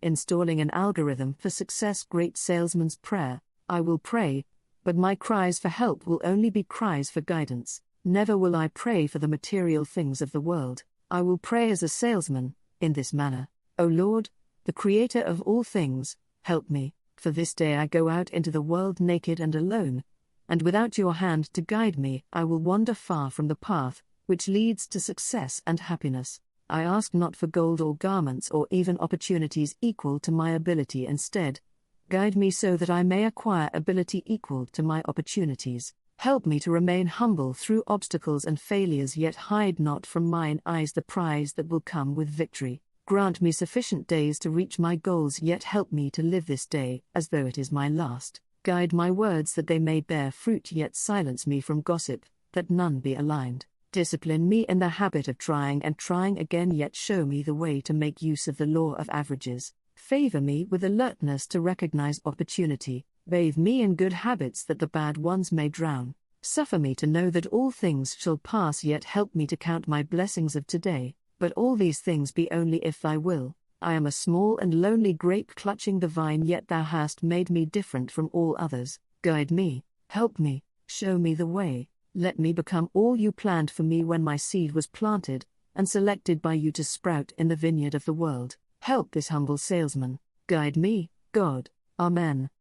installing an algorithm for success. Great salesman's prayer. I will pray, but my cries for help will only be cries for guidance. Never will I pray for the material things of the world. I will pray as a salesman, in this manner. O Lord, the Creator of all things, help me, for this day I go out into the world naked and alone, and without your hand to guide me, I will wander far from the path which leads to success and happiness. I ask not for gold or garments or even opportunities equal to my ability. Instead, guide me so that I may acquire ability equal to my opportunities. Help me to remain humble through obstacles and failures, yet hide not from mine eyes the prize that will come with victory. Grant me sufficient days to reach my goals, yet help me to live this day as though it is my last. Guide my words that they may bear fruit, yet silence me from gossip, that none be aligned. Discipline me in the habit of trying and trying again, yet show me the way to make use of the law of averages. Favor me with alertness to recognize opportunity. Bathe me in good habits that the bad ones may drown. Suffer me to know that all things shall pass, yet help me to count my blessings of today. But all these things be only if thy will. I am a small and lonely grape clutching the vine, yet thou hast made me different from all others. Guide me, help me, show me the way. Let me become all you planned for me when my seed was planted and selected by you to sprout in the vineyard of the world. Help this humble salesman. Guide me, God. Amen.